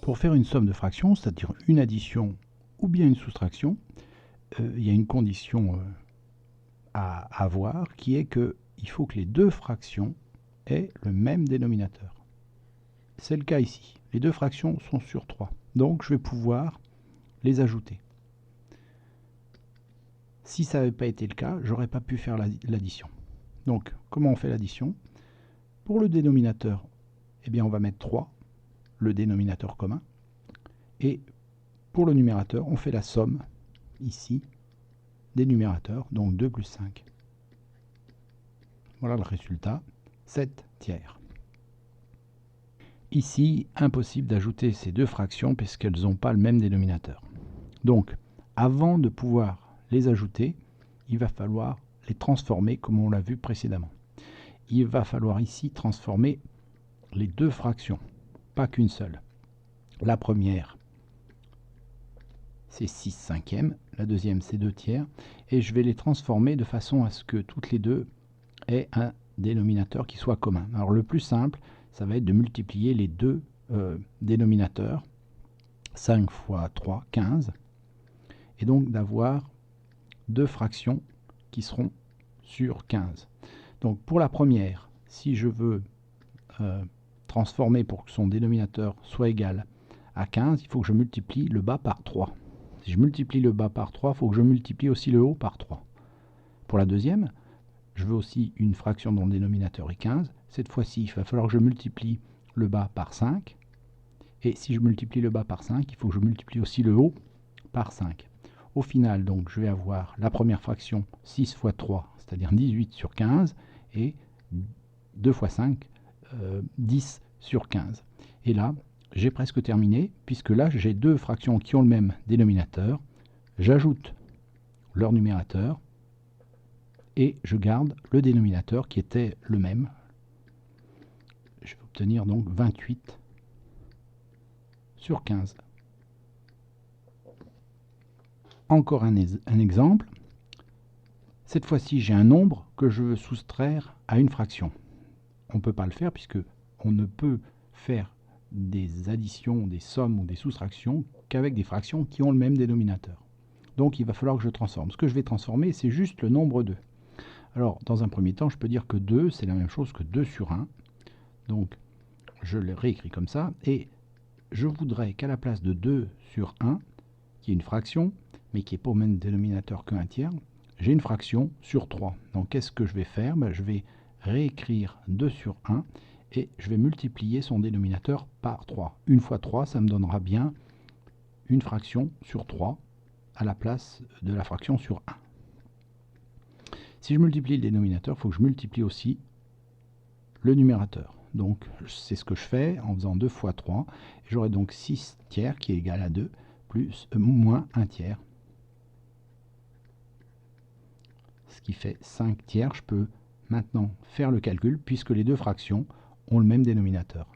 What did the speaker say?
Pour faire une somme de fractions, c'est-à-dire une addition ou bien une soustraction, il y a une condition à avoir qui est qu'il faut que les deux fractions aient le même dénominateur. C'est le cas ici. Les deux fractions sont sur 3. Donc je vais pouvoir les ajouter. Si ça n'avait pas été le cas, je n'aurais pas pu faire l'addition. Donc comment on fait l'addition? Pour le dénominateur, eh bien, on va mettre 3, le dénominateur commun. Et pour le numérateur, on fait la somme, ici, des numérateurs, donc 2 plus 5. Voilà le résultat, 7 tiers. Ici, impossible d'ajouter ces deux fractions puisqu'elles n'ont pas le même dénominateur. Donc, avant de pouvoir les ajouter, il va falloir les transformer comme on l'a vu précédemment. Il va falloir ici transformer les deux fractions, pas qu'une seule. La première, c'est 6 cinquièmes, la deuxième, c'est 2 tiers, et je vais les transformer de façon à ce que toutes les deux aient un dénominateur qui soit commun. Alors le plus simple, ça va être de multiplier les deux dénominateurs, 5 fois 3, 15, et donc d'avoir deux fractions qui seront sur 15. Donc pour la première, si je veux transformer pour que son dénominateur soit égal à 15, il faut que je multiplie le bas par 3. Si je multiplie le bas par 3, il faut que je multiplie aussi le haut par 3. Pour la deuxième, je veux aussi une fraction dont le dénominateur est 15. Cette fois-ci, il va falloir que je multiplie le bas par 5. Et si je multiplie le bas par 5, il faut que je multiplie aussi le haut par 5. Au final, donc, je vais avoir la première fraction 6 fois 3, c'est-à-dire 18 sur 15, et 2 fois 5, 10 sur 15. Et là, j'ai presque terminé, puisque là, j'ai deux fractions qui ont le même dénominateur. J'ajoute leur numérateur, et je garde le dénominateur qui était le même. Je vais obtenir donc 28 sur 15. Encore un exemple. Cette fois-ci, j'ai un nombre que je veux soustraire à une fraction. On ne peut pas le faire puisque on ne peut faire des additions, des sommes ou des soustractions qu'avec des fractions qui ont le même dénominateur. Donc il va falloir que je transforme. Ce que je vais transformer, c'est juste le nombre 2. Alors, dans un premier temps, je peux dire que 2, c'est la même chose que 2 sur 1. Donc, je le réécris comme ça. Et je voudrais qu'à la place de 2 sur 1, qui est une fraction, mais qui n'est pas au même dénominateur qu'un tiers, j'ai une fraction sur 3. Donc, qu'est-ce que je vais faire? Je vais réécrire 2 sur 1 et je vais multiplier son dénominateur par 3. Une fois 3, ça me donnera bien une fraction sur 3 à la place de la fraction sur 1. Si je multiplie le dénominateur, il faut que je multiplie aussi le numérateur. Donc, c'est ce que je fais en faisant 2 fois 3. J'aurai donc 6 tiers qui est égal à 2, plus moins 1 tiers. Ce qui fait 5 tiers. Je peux maintenant faire le calcul puisque les deux fractions ont le même dénominateur.